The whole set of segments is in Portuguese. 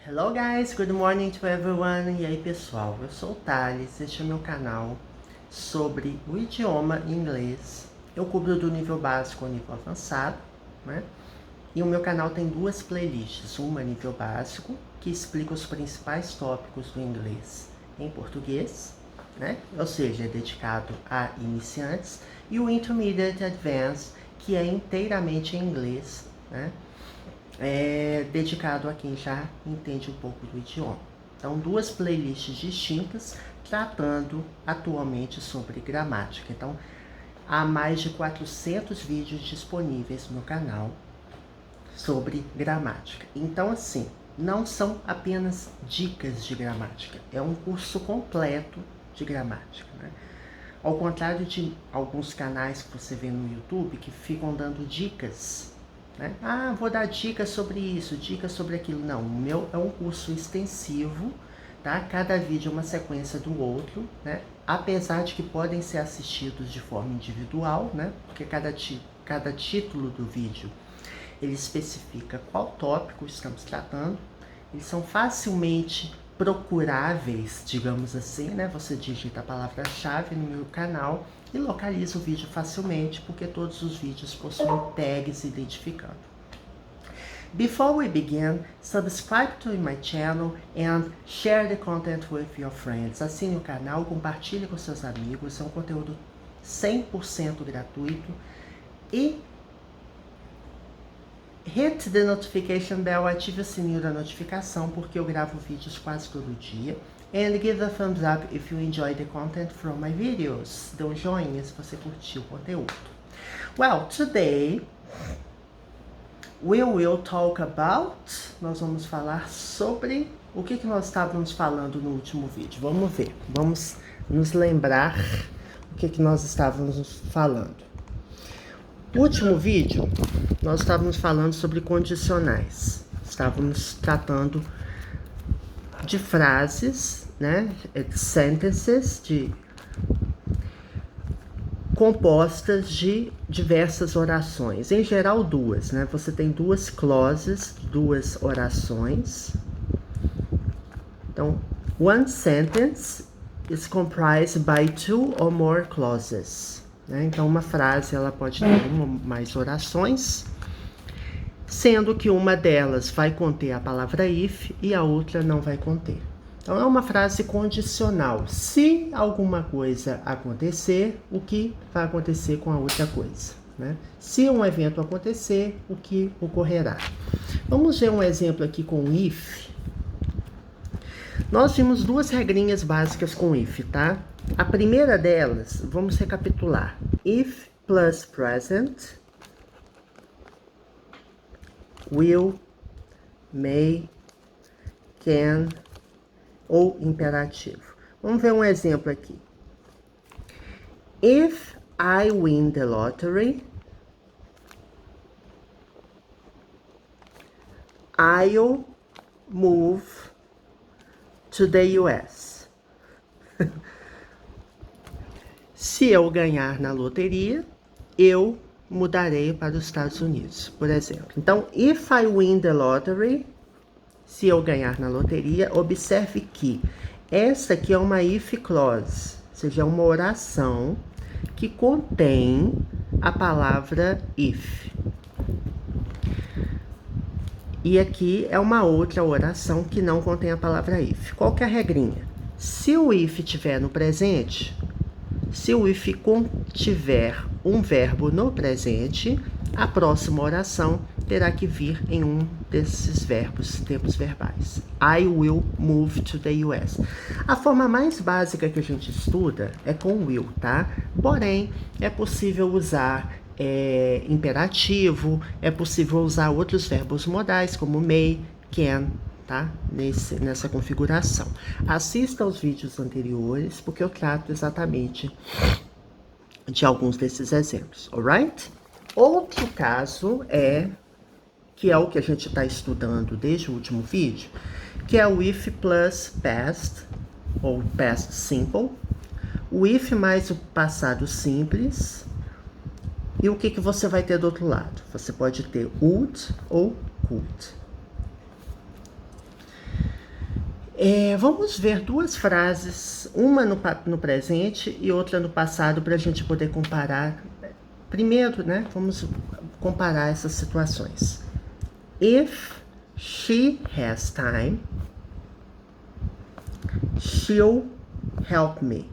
Hello guys, good morning to everyone. E aí pessoal, eu sou o Thales, este é meu canal sobre o idioma inglês. Eu cubro do nível básico ao nível avançado, né? E o meu canal tem duas playlists, uma nível básico, que explica os principais tópicos do inglês em português, né? Ou seja, é dedicado a iniciantes, e o Intermediate Advanced, que é inteiramente em inglês, né? Dedicado a quem já entende um pouco do idioma. Então, duas playlists distintas tratando atualmente sobre gramática. Então, há mais de 400 vídeos disponíveis no canal sobre gramática. Então, assim, não são apenas dicas de gramática, é um curso completo de gramática, né? Ao contrário de alguns canais que você vê no YouTube que ficam dando dicas, né? Ah, vou dar dicas sobre isso, dicas sobre aquilo. Não, o meu é um curso extensivo, tá? Cada vídeo é uma sequência do outro, né? Apesar de que podem ser assistidos de forma individual, né? Porque cada título do vídeo ele especifica qual tópico estamos tratando. Eles são facilmente procuráveis, digamos assim, né? Você digita a palavra-chave no meu canal e localiza o vídeo facilmente, porque todos os vídeos possuem tags identificando. Before we begin, subscribe to my channel and share the content with your friends. Assine o canal, compartilhe com seus amigos, é um conteúdo 100% gratuito. E hit the notification bell, ative o sininho da notificação, porque eu gravo vídeos quase todo dia. And give a thumbs up if you enjoy the content from my videos. Dê um joinha se você curtiu o conteúdo. Well, today we will talk about... Nós vamos falar sobre... O que nós estávamos falando no último vídeo? Vamos ver. Vamos nos lembrar o que nós estávamos falando. No último vídeo, nós estávamos falando sobre condicionais. Estávamos tratando de frases, né? Sentences compostas de diversas orações. Em geral, duas, né? Você tem duas clauses, duas orações. Então, one sentence is comprised by two or more clauses. Então, uma frase ela pode ter uma ou mais orações, sendo que uma delas vai conter a palavra if e a outra não vai conter. Então, é uma frase condicional. Se alguma coisa acontecer, o que vai acontecer com a outra coisa, né? Se um evento acontecer, o que ocorrerá? Vamos ver um exemplo aqui com if. Nós vimos duas regrinhas básicas com if, tá? A primeira delas, vamos recapitular. If plus present, will, may, can ou imperativo. Vamos ver um exemplo aqui. If I win the lottery, I'll move to the US. Se eu ganhar na loteria, eu mudarei para os Estados Unidos, por exemplo. Então, if I win the lottery, se eu ganhar na loteria, observe que essa aqui é uma if clause, ou seja, é uma oração que contém a palavra if. E aqui é uma outra oração que não contém a palavra if. Qual que é a regrinha? Se o if estiver no presente, se o if contiver um verbo no presente, a próxima oração terá que vir em um desses verbos, tempos verbais. I will move to the US. A forma mais básica que a gente estuda é com will, tá? Porém, é possível usar imperativo, é possível usar outros verbos modais, como may, can, tá? Nessa configuração. Assista aos vídeos anteriores, porque eu trato exatamente de alguns desses exemplos, alright? Outro caso que é o que a gente está estudando desde o último vídeo, que é o if plus past, ou past simple, o if mais o passado simples. E o que você vai ter do outro lado? Você pode ter would ou could. Vamos ver duas frases, uma no presente e outra no passado, para a gente poder comparar. Primeiro, né, vamos comparar essas situações. If she has time, she'll help me.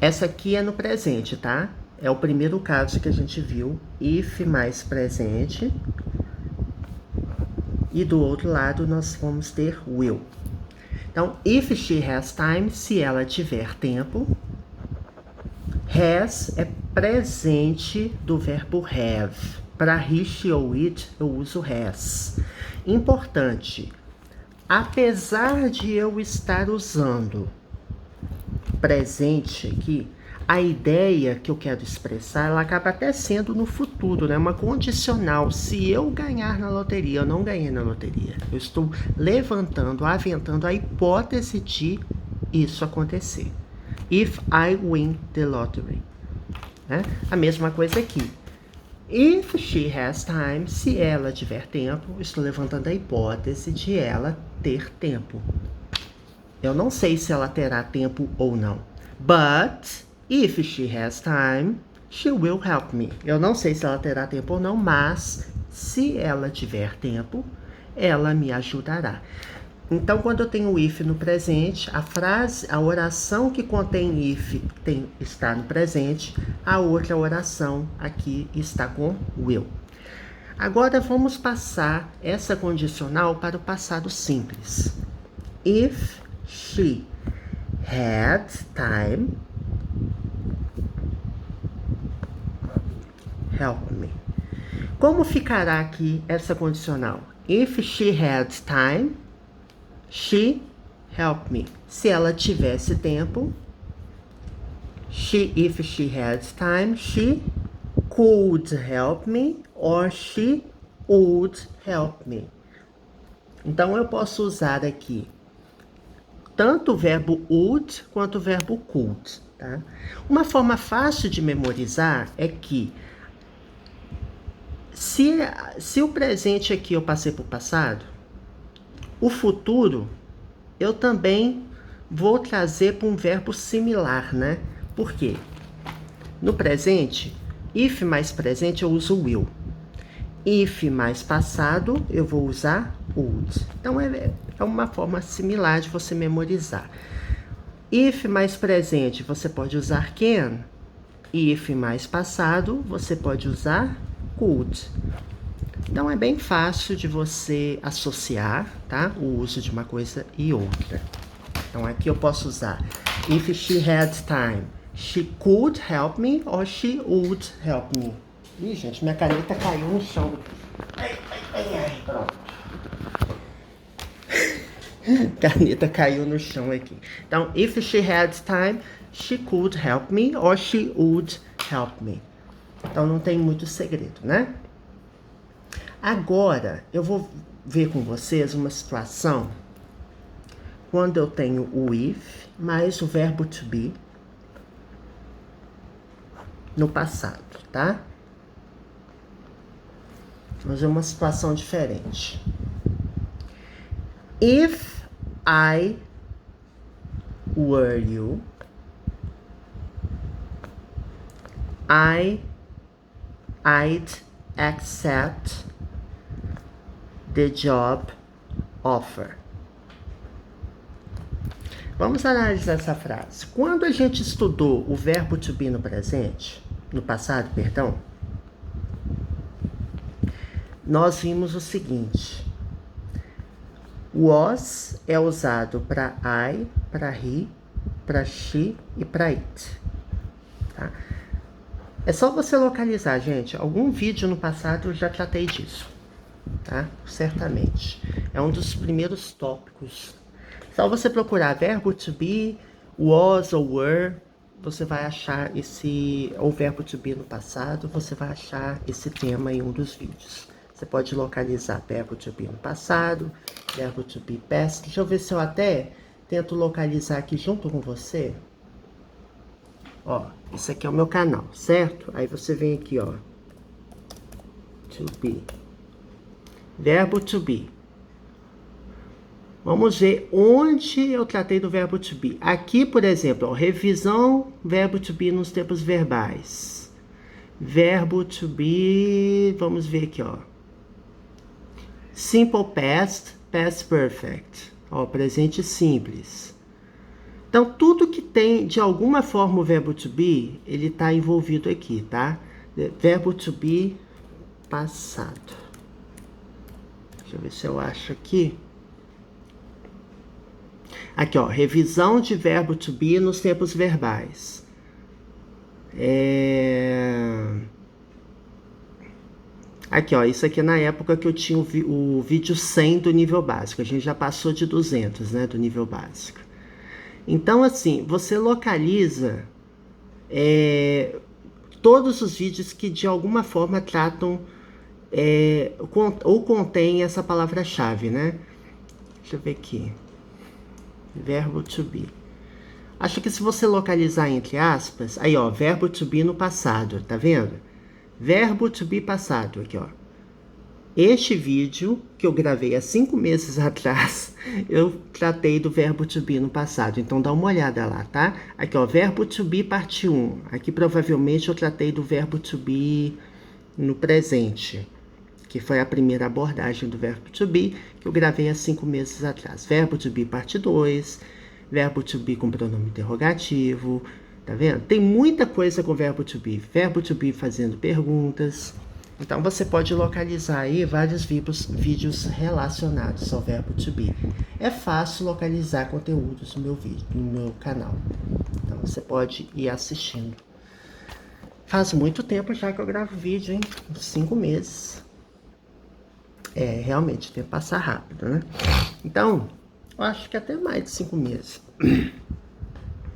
Essa aqui é no presente, tá? É o primeiro caso que a gente viu. If mais presente. E do outro lado nós vamos ter will. Então, if she has time, se ela tiver tempo. Has é presente do verbo have. Para he, she ou it, eu uso has. Importante, apesar de eu estar usando presente aqui, a ideia que eu quero expressar, ela acaba até sendo no futuro, né? Uma condicional. Se eu ganhar na loteria, eu não ganhei na loteria. Eu estou levantando, aventando a hipótese de isso acontecer. If I win the lottery. Né? A mesma coisa aqui. If she has time, se ela tiver tempo, estou levantando a hipótese de ela ter tempo. Eu não sei se ela terá tempo ou não. But if she has time, she will help me. Eu não sei se ela terá tempo ou não, mas se ela tiver tempo, ela me ajudará. Então, quando eu tenho if no presente, a oração que contém if está no presente, a outra oração aqui está com will. Agora, vamos passar essa condicional para o passado simples. If she had time, help me. Como ficará aqui essa condicional? If she had time, she help me. Se ela tivesse tempo, if she had time, she could help me or she would help me. Então eu posso usar aqui tanto o verbo would quanto o verbo could, tá? Uma forma fácil de memorizar é que se o presente aqui eu passei para o passado, o futuro eu também vou trazer para um verbo similar, né? Por quê? No presente, if mais presente eu uso will. If mais passado eu vou usar would. Então é uma forma similar de você memorizar. If mais presente você pode usar can. If mais passado você pode usar could. Então é bem fácil de você associar, tá? O uso de uma coisa e outra. Então aqui eu posso usar if she had time, she could help me or she would help me. Ih, gente, minha caneta caiu no chão. Ai, pronto. Caneta caiu no chão aqui. Então, if she had time, she could help me or she would help me. Então não tem muito segredo, né? Agora, eu vou ver com vocês uma situação quando eu tenho o if mais o verbo to be no passado, tá? Vamos ver uma situação diferente. If I were you, I'd accept the job offer. Vamos analisar essa frase. Quando a gente estudou o verbo to be no presente, no passado, perdão, nós vimos o seguinte. Was é usado para I, para he, para she e para it. Tá? É só você localizar, gente. Algum vídeo no passado eu já tratei disso. Tá? Certamente. É um dos primeiros tópicos. Só você procurar verbo to be, was ou were, você vai achar o verbo to be no passado, você vai achar esse tema em um dos vídeos. Você pode localizar verbo to be no passado, verbo to be past. Deixa eu ver se eu até tento localizar aqui junto com você. Ó, esse aqui é o meu canal, certo? Aí você vem aqui, ó. To be. Verbo to be. Vamos ver onde eu tratei do verbo to be. Aqui, por exemplo, ó, revisão, verbo to be nos tempos verbais. Verbo to be, vamos ver aqui, ó. Simple past, past perfect. Ó, presente simples. Então, tudo que tem, de alguma forma, o verbo to be, ele está envolvido aqui, tá? Verbo to be passado. Deixa eu ver se eu acho aqui. Aqui, ó, revisão de verbo to be nos tempos verbais. Aqui, ó, isso aqui é na época que eu tinha o vídeo 100 do nível básico. A gente já passou de 200, né, do nível básico. Então, assim, você localiza todos os vídeos que de alguma forma tratam ou contém essa palavra-chave, né? Deixa eu ver aqui. Verbo to be. Acho que se você localizar entre aspas, aí ó, verbo to be no passado, tá vendo? Verbo to be passado, aqui ó. Este vídeo que eu gravei há 5 meses atrás, eu tratei do verbo to be no passado, então dá uma olhada lá, tá? Aqui ó, verbo to be parte 1. Aqui provavelmente eu tratei do verbo to be no presente, que foi a primeira abordagem do verbo to be, que eu gravei há 5 meses atrás. Verbo to be parte 2, verbo to be com pronome interrogativo, tá vendo? Tem muita coisa com verbo to be fazendo perguntas. Então você pode localizar aí vários vídeos relacionados ao verbo to be. É fácil localizar conteúdos no meu vídeo, no meu canal. Então você pode ir assistindo. Faz muito tempo já que eu gravo vídeo, hein? 5 meses. Realmente, o tempo passa rápido, né? Então, eu acho que até mais de 5 meses.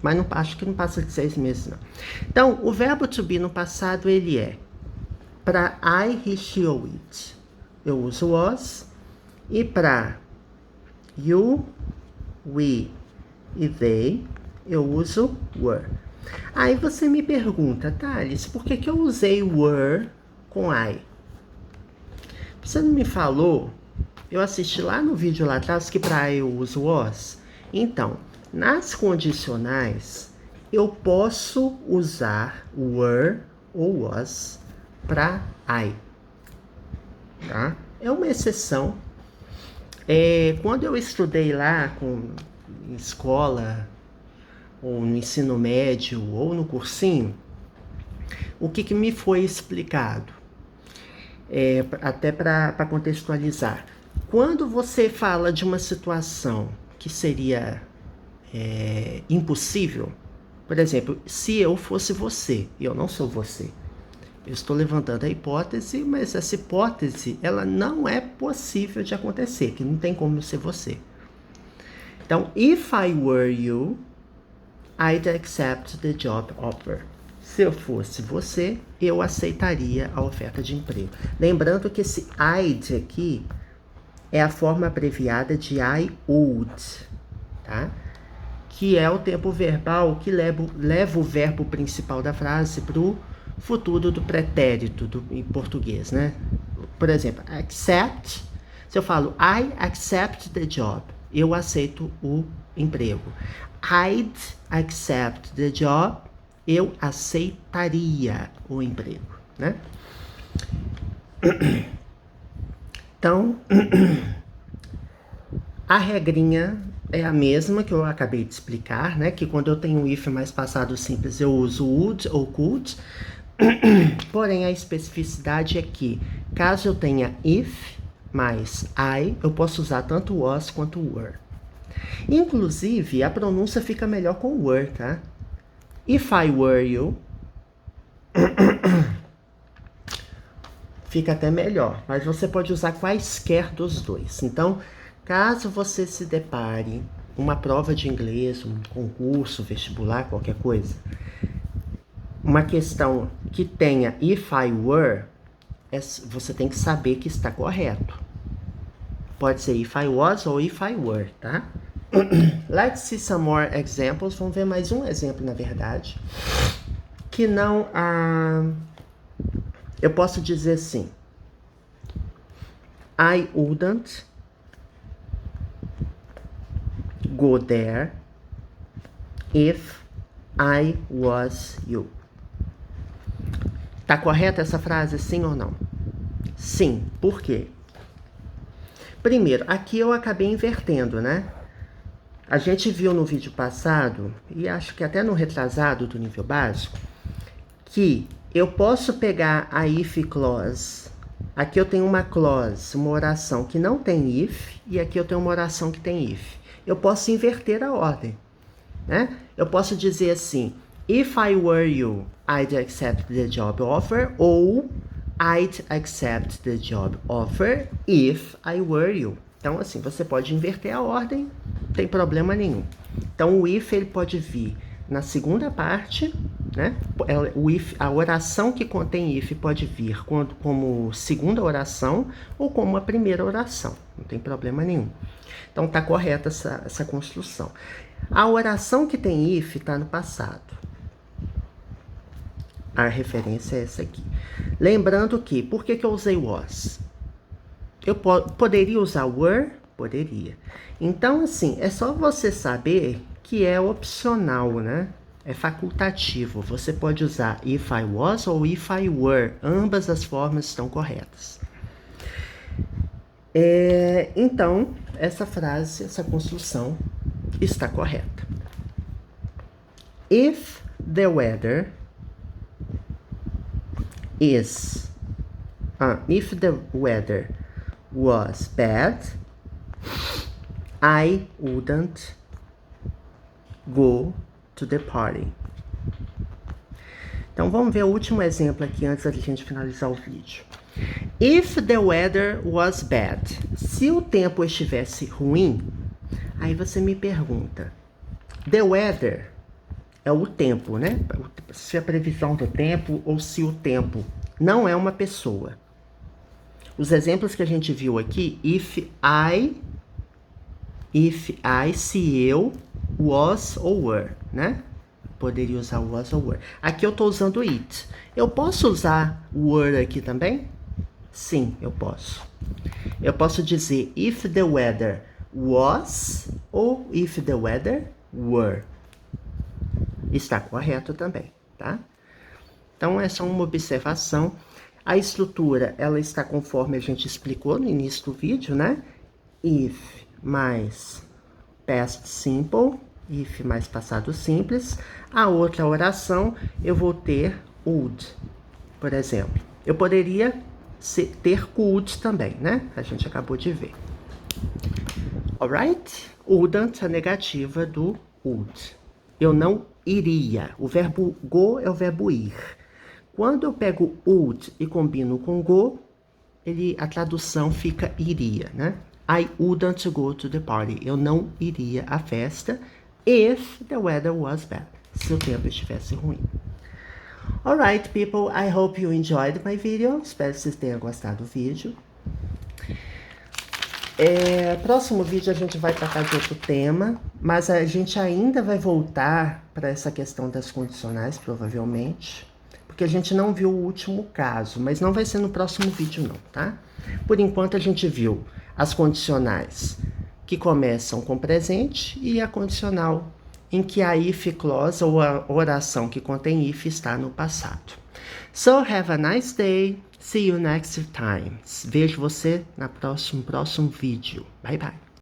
Mas não, acho que não passa de 6 meses, não. Então, o verbo to be no passado, ele é para I, he, she ou it, eu uso was. E para you, we e they, eu uso were. Aí você me pergunta, Thales, por que eu usei were com I? Você não me falou? Eu assisti lá no vídeo lá atrás que para I eu uso was. Então, nas condicionais, eu posso usar were ou was para I. Tá? É uma exceção. Quando eu estudei lá em escola, ou no ensino médio, ou no cursinho, o que me foi explicado? Até para contextualizar. Quando você fala de uma situação que seria impossível, por exemplo, se eu fosse você, e eu não sou você, eu estou levantando a hipótese, mas essa hipótese ela não é possível de acontecer, que não tem como ser você. Então, if I were you, I'd accept the job offer. Se eu fosse você, eu aceitaria a oferta de emprego. Lembrando que esse I'd aqui é a forma abreviada de I would, tá? Que é o tempo verbal que leva o verbo principal da frase para o futuro do pretérito em português, né? Por exemplo, accept. Se eu falo I accept the job, eu aceito o emprego. I'd accept the job, eu aceitaria o emprego, né? Então, a regrinha é a mesma que eu acabei de explicar, né? Que quando eu tenho if mais passado simples, eu uso would ou could. Porém, a especificidade é que, caso eu tenha if mais I, eu posso usar tanto was quanto were. Inclusive, a pronúncia fica melhor com were, tá? If I were you, fica até melhor, mas você pode usar quaisquer dos dois. Então, caso você se depare uma prova de inglês, um concurso, vestibular, qualquer coisa, uma questão que tenha if I were, você tem que saber que está correto. Pode ser if I was ou if I were, tá? Let's see some more examples. Vamos ver mais um exemplo, na verdade. Que não... eu posso dizer assim. I wouldn't go there if I was you. Tá correta essa frase, sim ou não? Sim. Por quê? Primeiro, aqui eu acabei invertendo, né? A gente viu no vídeo passado, e acho que até no retrasado do nível básico, que eu posso pegar a if clause. Aqui eu tenho uma clause, uma oração que não tem if, e aqui eu tenho uma oração que tem if. Eu posso inverter a ordem, né? Eu posso dizer assim, if I were you, I'd accept the job offer, ou I'd accept the job offer if I were you. Então, assim, você pode inverter a ordem, não tem problema nenhum. Então, o if ele pode vir na segunda parte, né? O if, a oração que contém if pode vir como segunda oração ou como a primeira oração, não tem problema nenhum. Então, tá correta essa construção. A oração que tem if está no passado. A referência é essa aqui. Lembrando que, por que eu usei was? Eu poderia usar were? Poderia. Então, assim, é só você saber que é opcional, né? É facultativo. Você pode usar if I was ou if I were. Ambas as formas estão corretas. Então, essa frase, essa construção está correta. If the weather was bad, I wouldn't go to the party. Então vamos ver o último exemplo aqui antes da gente finalizar o vídeo. If the weather was bad, se o tempo estivesse ruim, aí você me pergunta, the weather é o tempo, né? Se a previsão do tempo ou se o tempo não é uma pessoa. Os exemplos que a gente viu aqui, if I, se eu, was ou were, né? Poderia usar was ou were. Aqui eu estou usando it. Eu posso usar were aqui também? Sim, eu posso. Eu posso dizer if the weather was ou if the weather were. Está correto também, tá? Então, essa é uma observação. A estrutura, ela está conforme a gente explicou no início do vídeo, né? If mais past simple, if mais passado simples. A outra oração, eu vou ter would, por exemplo. Eu poderia ter could também, né? A gente acabou de ver. Alright? Wouldn't, a negativa do would. Eu não iria. O verbo go é o verbo ir. Quando eu pego would e combino com go, a tradução fica iria, né? I wouldn't go to the party. Eu não iria à festa if the weather was bad. Se o tempo estivesse ruim. Alright, people. I hope you enjoyed my video. Espero que vocês tenham gostado do vídeo. Próximo vídeo a gente vai tratar de outro tema, mas a gente ainda vai voltar para essa questão das condicionais, provavelmente, porque a gente não viu o último caso, mas não vai ser no próximo vídeo não, tá? Por enquanto a gente viu as condicionais que começam com presente e a condicional em que a if clause ou a oração que contém if está no passado. So, have a nice day. See you next time. Vejo você no próximo vídeo. Bye, bye.